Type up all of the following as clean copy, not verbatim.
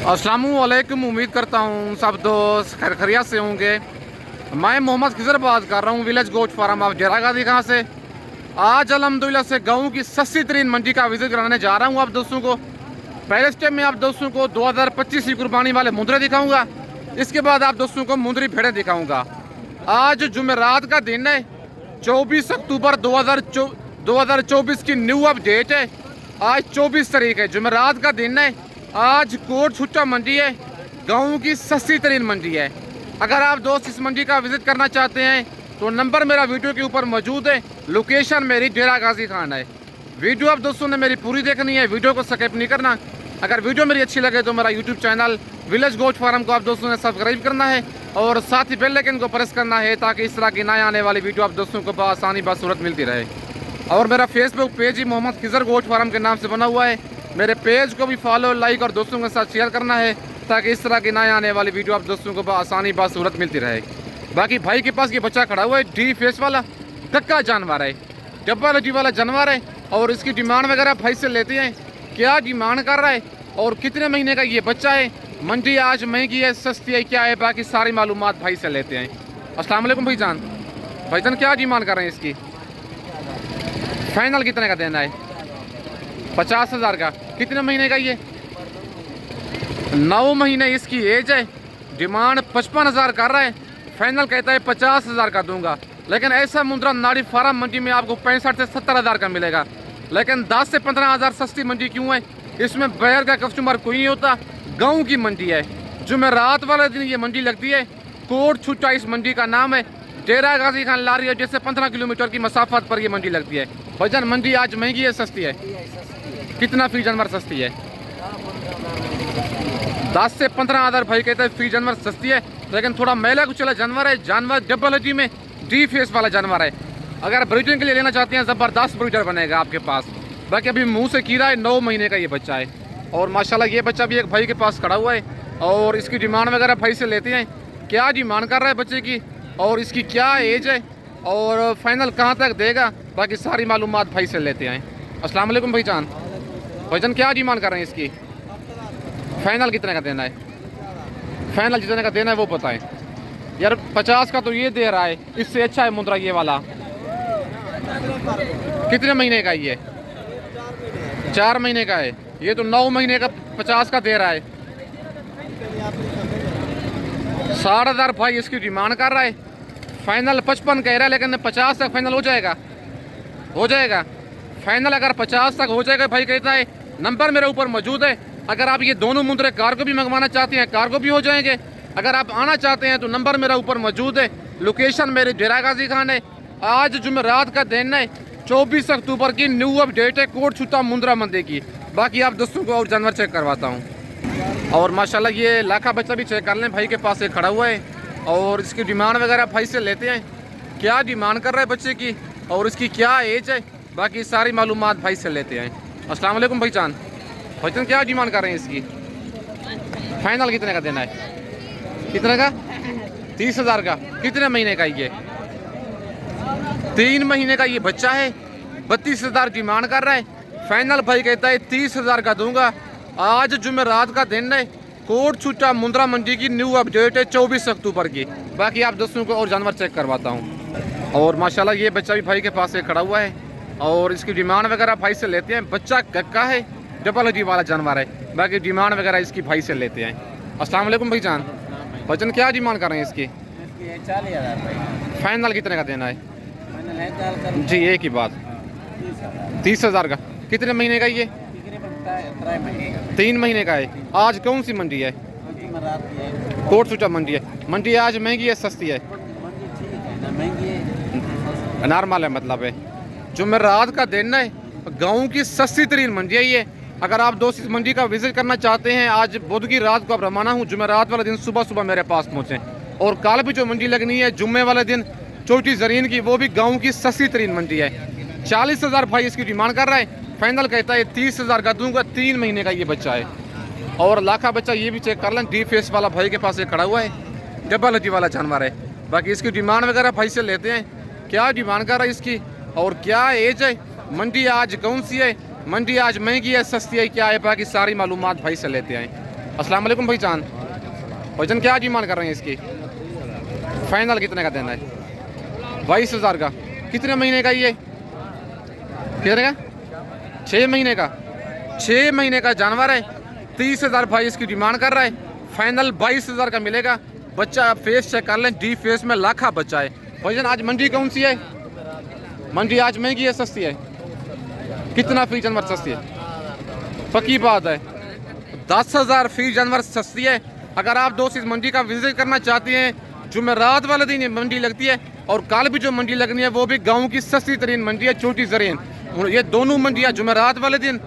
अस्सलाम वालेकुम। उम्मीद करता हूँ सब दोस्त खैरियत से होंगे। मैं मोहम्मद खिजर बात कर रहा हूँ, विलेज गोट फार्म ऑफ डेरा गाजी खां से। आज अल्हम्दुलिल्लाह से गाँव की सस्ती तरीन मंडी का विजिट कराने जा रहा हूँ आप दोस्तों को। पहले स्टेप में आप दोस्तों को 2025 की कुर्बानी वाले मुंदरे दिखाऊंगा। इसके बाद आप दोस्तों को मुंदरी भेड़ें दिखाऊंगा। आज जुमेरात का दिन है, 24 अक्टूबर 2024 की न्यू अपडेट है। आज 24 तारीख है, जुमेरात का दिन है। आज कोट छुट्टा मंडी है, गाँव की सस्ती तरीन मंडी है। अगर आप दोस्त इस मंडी का विजिट करना चाहते हैं तो नंबर मेरा वीडियो के ऊपर मौजूद है। लोकेशन मेरी डेरा गाजी खान है। वीडियो आप दोस्तों ने मेरी पूरी देखनी है, वीडियो को स्किप नहीं करना। अगर वीडियो मेरी अच्छी लगे तो मेरा YouTube channel village goat farm को आप दोस्तों ने सब्सक्राइब करना है और साथ ही बेल आइकन को प्रेस करना है, ताकि इस तरह की नए आने वाली वीडियो आप दोस्तों को आसानी बासूरत मिलती रहे। और मेरा फेसबुक पेज ही मोहम्मद खिजर गोट फार्म के नाम से बना हुआ है। मेरे पेज को भी फॉलो, लाइक और दोस्तों के साथ शेयर करना है, ताकि इस तरह की नए आने वाली वीडियो आप दोस्तों को आसानी बासूरत मिलती रहे। बाकी भाई के पास ये बच्चा खड़ा हुआ है, डी फेस वाला कक्का जानवर है, डब्बा लजी वाला जानवर है। और इसकी डिमांड वगैरह भाई से लेते हैं, क्या डिमांड कर रहा है और कितने महीने का ये बच्चा है। मंडी आज महंगी है, सस्ती है, क्या है, बाकी सारी मालूमात भाई से लेते हैं। अस्सलाम वालेकुम भाईजान। भाईजान क्या डिमांड कर रहे हैं इसकी? फाइनल कितने का देना है? 50,000 का। कितने महीने का ये? 9 महीने इसकी एज है। डिमांड 55,000 कर रहा है, फाइनल कहता है 50,000 का दूंगा। लेकिन ऐसा मुंद्रा नाड़ी फार्म मंडी में आपको 65 से 70,000 का मिलेगा। लेकिन 10 से 15,000 सस्ती मंडी क्यों है? इसमें बाहर का कस्टमर कोई नहीं होता, गाँव की मंडी है। जुमेरात वाले दिन ये मंडी लगती है। कोट छुट्टा इस मंडी का नाम है। डेरा गाजी खान लारी है, जैसे 15 किलोमीटर की मसाफत पर ये मंडी लगती है। भाईजान मंडी आज महंगी है, सस्ती है? कितना फी जानवर सस्ती है? 10 से 15,000 भाई कहते हैं फी जानवर सस्ती है। लेकिन थोड़ा मेला कुछ चला जानवर है। जानवर डबल जी में डी फेस वाला जानवर है। अगर ब्रीडिंग के लिए लेना चाहते हैं, ज़बरदस्त ब्रीडर बनेगा आपके पास। बाकी अभी मुंह से कीड़ा है, 9 महीने का ये बच्चा है। और माशाल्लाह ये बच्चा भी एक भाई के पास खड़ा हुआ है। और इसकी डिमांड वगैरह भाई से लेते हैं, क्या डिमांड कर रहा है बच्चे की और इसकी क्या एज है और फाइनल कहाँ तक देगा, बाकी सारी मालूमात भाई से लेते हैं। अस्सलाम वालेकुम भाईजान। भाईजान क्या डिमांड कर रहे हैं इसकी? फाइनल कितने का देना है? फाइनल जितने का देना है वो बताएं यार। 50 का तो ये दे रहा है, इससे अच्छा है मुंद्रा ये वाला। कितने महीने का ये? 4 महीने का है। ये तो 9 महीने का 50 का दे रहा है। 60,000 भाई इसकी डिमांड कर रहा है। फाइनल 55 कह रहा है, लेकिन 50 तक फाइनल हो जाएगा। हो जाएगा फाइनल। अगर 50 तक हो जाएगा भाई कहता है। नंबर मेरे ऊपर मौजूद है। अगर आप ये दोनों मुंद्रे कार्गो भी मंगवाना चाहते हैं, कार्गो भी हो जाएंगे। अगर आप आना चाहते हैं तो नंबर मेरा ऊपर मौजूद है। लोकेशन मेरे डेरा गाजी खान है। आज जुमेरात का दिन है, 24 अक्टूबर की न्यू अपडेट है कोट छुट्टा मुंद्रा मंडी की। बाकी आप दोस्तों को और जानवर चेक करवाता हूँ। और माशाल्लाह ये लाखा बच्चा भी चेक कर लें, भाई के पास एक खड़ा हुआ है। और इसकी डिमांड वगैरह भाई से लेते हैं, क्या डिमांड कर रहा है बच्चे की और इसकी क्या एज है, बाकी सारी मालूमात भाई से लेते हैं। अस्सलाम वालेकुम भाईजान। भाईजान क्या डिमांड कर रहे हैं इसकी? फाइनल कितने का देना है? कितने का? 30,000 का। कितने महीने का ये? 3 महीने का ये बच्चा है। 32,000 डिमांड कर रहा है। फाइनल भाई कहता है 30,000 का दूंगा। आज जुमेरात का दिन है, कोट छुट्टा मुंद्रा मंडी की न्यू अपडेट है 24 अक्टूबर की। बाकी आप दोस्तों को और जानवर चेक करवाता हूँ। और माशाल्लाह ये बच्चा भी भाई के पास एक खड़ा हुआ है। और इसकी डिमांड वगैरह भाई से लेते हैं। बच्चा कक्का है, डबल जी वाला जानवर है। बाकी डिमांड वगैरह इसकी भाई से लेते हैं। अस्सलाम वालेकुम भाईजान। भाईजान क्या डिमांड कर रहे हैं इसकी? 40,000। फाइनल कितने का देना है? फाइनल जी एक ही बात। 30,000 का। कितने महीने का ये? 3 महीने का है। आज कौन सी मंडी है? कोट छुट्टा मंडी है। मंडी आज महंगी है, सस्ती है? नॉर्मल है मतलब है। जुमेरात का दिन है, गाँव की सस्ती तरीन मंडी है ये। अगर आप दोस्त इस मंडी का विजिट करना चाहते हैं, आज बुध की रात को आप रवाना हूँ, जुमेरात वाले दिन सुबह सुबह मेरे पास पहुँचें। और कल भी जो मंडी लगनी है जुम्मे वाले दिन चोटी जरीन की, वो भी गाँव की सस्ती तरीन मंडी है। 40,000 भाई इसकी डिमांड कर रहा है। फाइनल कहता है 30,000 का दूंगा। 3 महीने का ये बच्चा है। और लाखा बच्चा ये भी चेक कर लें, डी फेस वाला भाई के पास एक खड़ा हुआ है, डबल हड्डी वाला जानवर है। बाकी इसकी डिमांड वगैरह भाई से लेते हैं, क्या डिमांड कर रहा है इसकी और क्या एज है, मंडी आज कौन सी है, मंडी आज महंगी है सस्ती है क्या है, बाकी सारी मालूमात भाई से लेते हैं। अस्सलाम वालेकुम भाईजान, भाईजान क्या डिमांड कर रहे हैं इसकी? फाइनल कितने का देना है? 22,000 का। कितने महीने का ये? कितने का? 6 महीने का। 6 महीने का जानवर है। 30,000 भाई इसकी डिमांड कर रहा है। फाइनल 22,000 का मिलेगा। बच्चा आप फेस चेक कर लें, डी फेस में लाखा बच्चा है। भाईजान आज मंडी कौन सी है? मंडी आज महंगी है सस्ती है? कितना फी जानवर सस्ती है? पक्की बात है 10,000 फी जानवर सस्ती है। अगर आप दोस्त इस मंडी का विजिट करना चाहते हैं, जुमेरात वाले दिन ये मंडी लगती है और कल भी जो मंडी लगनी है वो भी गांव की सस्ती तरीन मंडी है, छोटी जरीन। ये दोनों मंडियां जुमेरात वाले दिन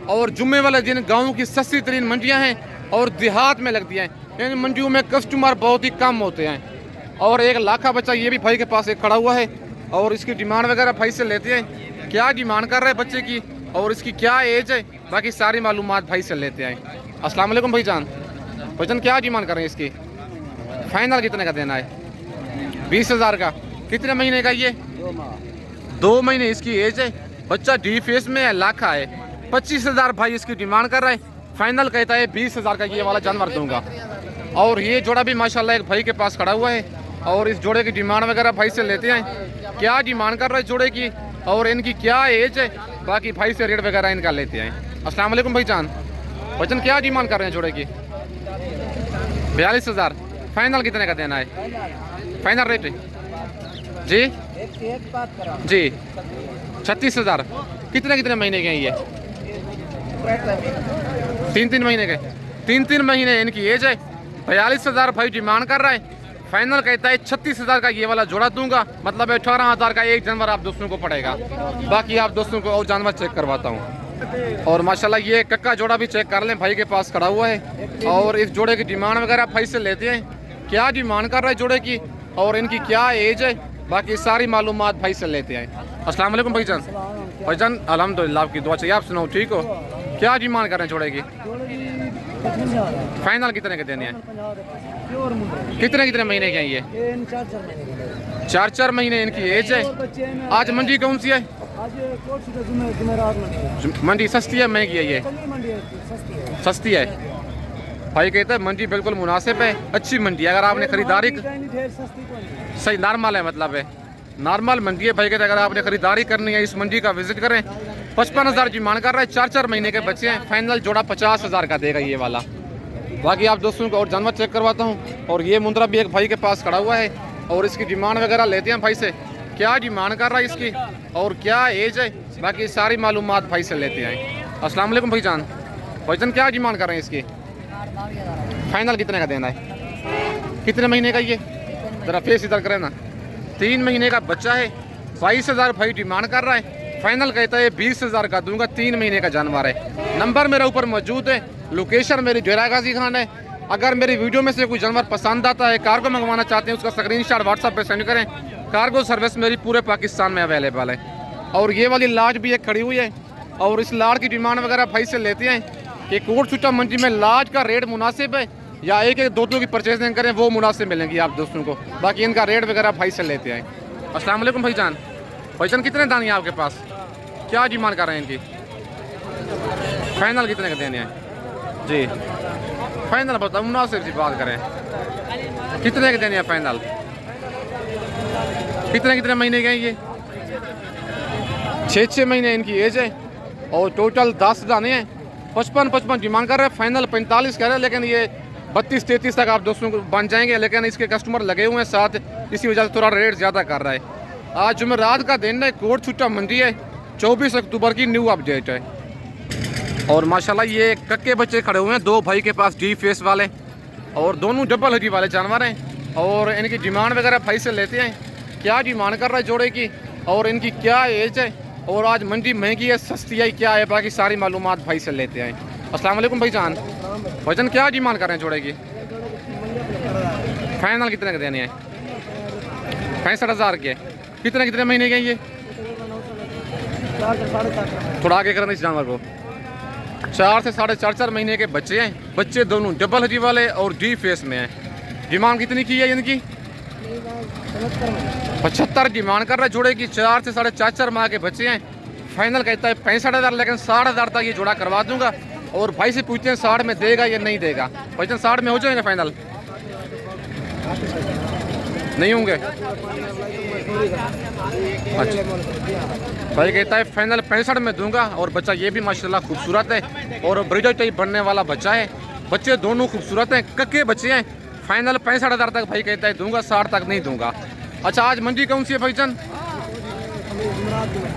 और जुम्मे वाले दिन गाँव की सस्ती तरीन मंडियाँ हैं और देहात में लगती हैं। इन मंडियों में कस्टमर बहुत ही कम होते हैं। और एक लाखा बच्चा ये भी भाई के पास एक खड़ा हुआ है और इसकी डिमांड वगैरह भाई से लेते हैं, क्या डिमांड कर रहे हैं बच्चे की और इसकी क्या एज है, बाकी सारी मालूमात भाई से लेते हैं। अस्सलाम वालेकुम भाईजान, भाईजान क्या डिमांड कर रहे हैं इसकी? फाइनल कितने का देना है? 20,000 का। कितने महीने का ये? 2 महीने इसकी एज है। बच्चा डी फेस में है, लाखा है। 25,000 भाई इसकी डिमांड कर रहा है। फाइनल कहता है 20,000 का ये वाला जानवर दूंगा। और ये जोड़ा भी माशाल्लाह एक भाई के पास खड़ा हुआ है और इस जोड़े की डिमांड वगैरह भाई से लेते हैं, क्या डिमांड कर रहे हैं जोड़े की और इनकी क्या एज है, बाकी भाई से रेट वगैरह इनका लेते हैं। अस्सलाम वालेकुम भाईजान, भाईजान क्या डिमांड कर रहे हैं जोड़े की? 42,000। फाइनल कितने का देना है? फाइनल रेट जी जी 36,000। कितने कितने महीने के हैं ये? 3 महीने के। 3 महीने इनकी एज है। 42,000 भाई डिमांड कर रहा है। फाइनल कहता है 36,000 का ये वाला जोड़ा दूंगा, मतलब 18,000 का एक जानवर आप दोस्तों को पड़ेगा। बाकी आप दोस्तों को और जानवर चेक करवाता हूँ। और माशाल्लाह ये कक्का जोड़ा भी चेक कर लें, भाई के पास खड़ा हुआ है और इस जोड़े की डिमांड वगैरह भाई से लेते हैं, क्या डिमांड कर रहा है जोड़े की और इनकी क्या एज है, बाकी सारी मालूमात भाई से लेते हैं। अस्सलाम वालेकुम भाईजान, भाईजान अल्हम्दुलिल्लाह आपकी दुआ चाहिए, आप सुनाओ ठीक हो? क्या डिमांड कर रहे हैं जोड़े की? फाइनल कितने के देने हैं? कितने कितने महीने के हैं ये? 4 महीने इनकी एज है। आज मंडी कौन सी है? मंडी सस्ती है महंगी है? ये सस्ती है। भाई कहते हैं मंडी बिल्कुल मुनासिब है, अच्छी मंडी है। अगर आपने खरीदारी सही नॉर्मल है, मतलब है नॉर्मल मंडी है। भाई कहते हैं अगर आपने खरीदारी करनी है इस मंडी का विजिट करें। 55,000 डिमांड कर रहा है। 4 महीने के बच्चे हैं। फाइनल जोड़ा 50,000 का देगा ये वाला। बाकी आप दोस्तों को और जानवर चेक करवाता हूँ। और ये मुंद्रा भी एक भाई के पास खड़ा हुआ है और इसकी डिमांड वगैरह लेते हैं भाई से, क्या डिमांड कर रहा है इसकी और क्या एज है, बाकी सारी मालूमात भाई से लेते हैं। अस्सलाम वालेकुम भाईजान, भाईजान क्या डिमांड कर रहे हैं इसकी? फाइनल कितने का देना है? कितने महीने का ये? ज़रा फेस इधर करें ना। 3 महीने का बच्चा है। 22,000 भाई डिमांड कर रहा है। फाइनल कहता है 20,000 का दूंगा। 3 महीने का जानवर है। नंबर मेरे ऊपर मौजूद है। लोकेशन मेरी डेरा गाजी खान है। अगर मेरी वीडियो में से कोई जानवर पसंद आता है, कार्गो मंगवाना चाहते हैं, उसका स्क्रीनशॉट व्हाट्सएप पे सेंड करें। कार्गो सर्विस मेरी पूरे पाकिस्तान में अवेलेबल है। और ये वाली लाट भी एक खड़ी हुई है और इस लाट की डिमांड वगैरह भाई से लेते हैं कि कोट छुट्टा मंडी में लाट का रेट मुनासिब है या एक एक 2 की परचेजिंग करें वो मुनासिब मिलेंगी आप दोस्तों को। बाकी इनका रेट वगैरह भाई से लेते हैं। अस्सलाम वालेकुम भाईजान, भाईजान कितने दाने हैं आपके पास? क्या डिमांड कर रहे हैं इनकी? फाइनल कितने का देने हैं जी? फाइनल बताओ, मुनासिब सी बात करें। कितने के देने हैं फाइनल? कितने महीने के हैं ये? 6 महीने इनकी एज है और टोटल 10 दाने हैं। 55 डिमांड कर रहे हैं। फाइनल 45 कह रहे हैं, लेकिन ये 32-33 तक आप दोस्तों को बन जाएंगे। लेकिन इसके कस्टमर लगे हुए हैं साथ, इसी वजह से थोड़ा रेट ज़्यादा कर रहा है। आज जुमेरात का दिन है, कोट छुट्टा मंडी है। 24 अक्टूबर की न्यू अपडेट है। और माशाल्लाह ये कक्के बच्चे खड़े हुए हैं 2 भाई के पास, डी फेस वाले, और दोनों डबल हड्डी वाले जानवर हैं। और इनकी डिमांड वगैरह भाई से लेते हैं, क्या डिमांड कर रहा है जोड़े की और इनकी क्या एज है और आज मंडी महंगी है सस्ती है क्या है, बाकी सारी मालूमात भाई से लेते हैं। अस्सलाम वालेकुम भाईजान, भाईजान क्या डिमांड कर रहे हैं जोड़े की? फाइनल कितने के देने हैं? 65,000 के। कितने महीने के हैं ये? थोड़ा आगे करना इस जानवर को। 4 से 4.5 महीने के बच्चे हैं। बच्चे दोनों डबल हड्डी वाले और डी फेस में हैं। डिमांड कितनी की है इनकी? 75 डिमांड कर रहा है जोड़े की। 4 से 4.5 माह के बच्चे हैं। फाइनल कहता है 65,000, लेकिन 60,000 तक ये जोड़ा करवा दूंगा। और भाई से पूछते हैं 60 में देगा या नहीं देगा। भाईजान 60 में हो जाएंगे फाइनल? नहीं होंगे? अच्छा, भाई कहता है फाइनल 65 में दूंगा। और बच्चा ये भी माशाल्लाह खूबसूरत है और ब्रिजो टाइप बनने वाला बच्चा है। बच्चे दोनों खूबसूरत हैं, कक्के बच्चे हैं। फाइनल 65,000 तक भाई कहता है दूंगा, 60 तक नहीं दूंगा। अच्छा, आज मंडी कौन सी है भाईजान?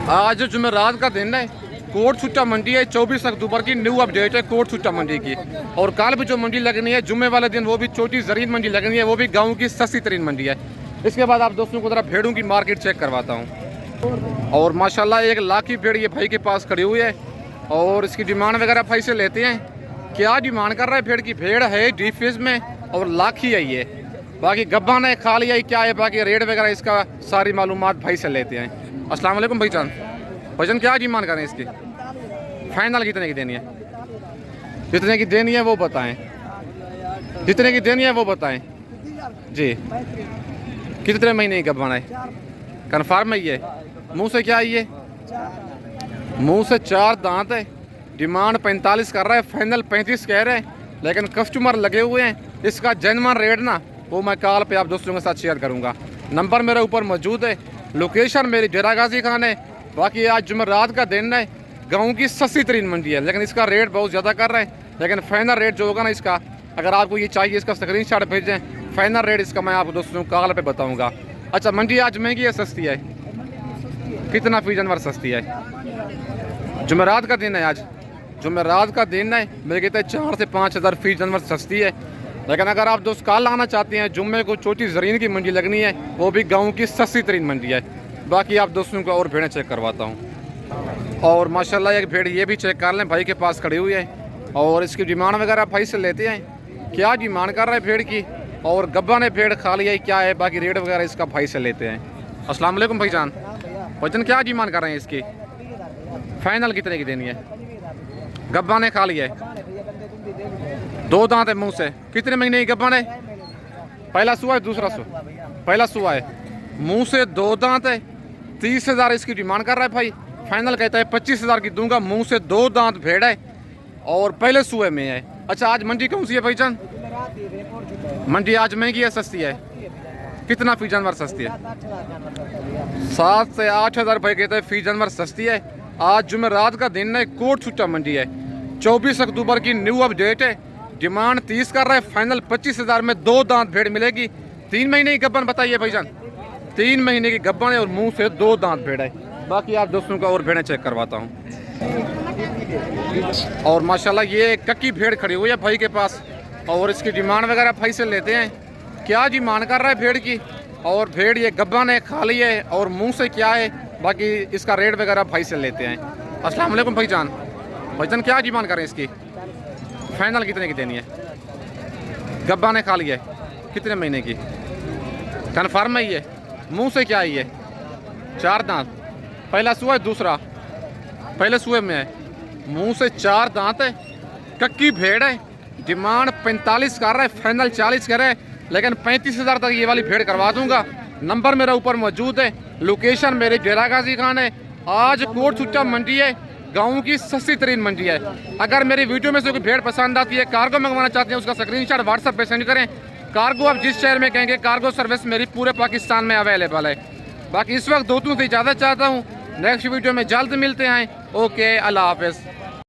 आज जुमेरात का दिन है, कोट छुट्टा मंडी है। 24 अक्टूबर की न्यू अपडेट है कोट छुट्टा मंडी की। और कल भी जो मंडी लगनी है जुम्मे वाले दिन, वो भी छोटी जरीन मंडी लगनी है, वो भी गाँव की सस्ती तरीन मंडी है। इसके बाद आप दोस्तों को जरा भेड़ों की मार्केट चेक करवाता हूँ। और माशाल्लाह 1 लाख की भेड़ ये भाई के पास खड़ी हुई है। और इसकी डिमांड वगैरह भाई से लेते हैं, क्या डिमांड कर रहा है भेड़ की। भेड़ है डीप फेज में और लाख ही है ये। बाकी गब्बान है, खा लिया क्या है, बाकी रेट वगैरह इसका सारी मालूमात भाई से लेते हैं। अस्सलाम वालेकुम भाईजान। भाईजान क्या डिमांड करें इसकी? फाइनल कितने की देनी है? जितने की देनी है वो बताएं, जितने की देनी है वो बताएं जी। कितने महीने की गब्बान है? कन्फर्म है ये? मुंह से क्या है ये? मुंह से 4 दांत है। डिमांड 45 कर रहा है, फाइनल 35 कह रहे हैं, लेकिन कस्टमर लगे हुए हैं। इसका जेन्युइन रेट ना वो मैं कॉल पे आप दोस्तों के साथ शेयर करूंगा। नंबर मेरे ऊपर मौजूद है, लोकेशन मेरी डेरा गाजी खान है। बाकी आज जुमेरात का दिन है, गाँव की सस्ती तरीन मंडी है, लेकिन इसका रेट बहुत ज़्यादा कर रहे हैं। लेकिन फाइनल रेट जो होगा ना इसका, अगर आपको ये चाहिए इसका स्क्रीनशॉट भेजें, फाइनल रेट इसका मैं आप दोस्तों को कॉल पे बताऊँगा। अच्छा, मंडी आज महंगी है सस्ती है? कितना फी जानवर सस्ती है? जुमेरात का दिन है आज, जुमेरात का दिन है, मेरे कहते हैं 4 से 5 हज़ार फी जानवर सस्ती है। लेकिन अगर आप दोस्त कल आना चाहते हैं, जुम्मे को छोटी जरीन की मंडी लगनी है, वो भी गाँव की सस्ती तरीन मंडी है। बाकी आप दोस्तों को और भेड़ें चेक करवाता हूँ। और माशाल्लाह एक भेड़ ये भी चेक कर लें, भाई के पास खड़ी हुई है। और इसकी डिमांड वगैरह भाई से लेते हैं, क्या डिमांड कर रहा है भेड़ की, और गब्बा ने भेड़ खा लिया है क्या है, बाकी रेट वगैरह इसका भाई से लेते हैं। अस्सलाम वालेकुम भाईजान। भाईजान क्या डिमांड कर रहे हैं इसकी? फाइनल कितने की देनी है? गब्बा ने खा लिया है, 2 दांत है मुंह से। कितने महीने की गब्बा ने? पहला सुआ है दूसरा सुआ? पहला सुआ है, मुंह से 2 दांत है। 30,000 इसकी डिमांड कर रहा है भाई, फाइनल कहता है 25,000 की दूंगा। मुंह से 2 दांत भेड़ है और पहले सुए में है। अच्छा, आज मंडी कौन सी है भाईजान? मंडी आज महंगी है सस्ती है? कितना फी जानवर सस्ती है? 7 से 8 हज़ार भाई कहते हैं फी जानवर सस्ती है। आज जुमेरात का दिन है, कोट छुट्टा मंडी है। 24 अक्टूबर की न्यू अपडेट है। डिमांड 30 कर रहा है, फाइनल 25,000 में 2 दांत भेड़ मिलेगी। 3 महीने की गब्बन बताइए भाईजान? 3 महीने की गब्बन है और मुंह से 2 दांत भेड़ है। बाकी आप दोस्तों का और भेड़ें चेक करवाता हूँ। और माशाल्लाह ये कक्की भेड़ खड़ी हुई है भाई के पास। और इसकी डिमांड वगैरह भाई से लेते हैं, क्या डिमांड कर रहा है भेड़ की, और भेड़ ये गब्बा ने खा ली है और मुंह से क्या है, बाकी इसका रेट वगैरह भाई से लेते हैं। अस्सलाम वालेकुम भाईजान। भाईजान क्या डिमांड करें इसकी? फाइनल कितने की देनी है? गब्बा ने खा लिया है, कितने महीने की? कन्फर्म है ये? मुंह से क्या है ये? 4 दांत, पहला सुआ है दूसरा? पहले सुए में है, मुंह से 4 दांत है, कक्की भेड़ है। डिमांड 45 कर रहा है, फाइनल 40 कर रहा है, लेकिन 35,000 तक ये वाली भेड़ करवा दूंगा। नंबर मेरा ऊपर मौजूद है, लोकेशन मेरे डेरा गाजी खान है। आज कोट छुट्टा मंडी है, गाँव की सस्ती तरीन मंडी है। अगर मेरी वीडियो में से कोई भेड़ पसंद आती है, कार्गो मंगवाना चाहते हैं, उसका स्क्रीनशॉट व्हाट्सएप पे सेंड करें। कार्गो आप जिस शहर में कहेंगे, कार्गो सर्विस मेरी पूरे पाकिस्तान में अवेलेबल है। बाकी इस वक्त दोस्तों से इजाज़त चाहता हूँ, नेक्स्ट वीडियो में जल्द मिलते हैं। ओके, अल्लाह हाफिज़।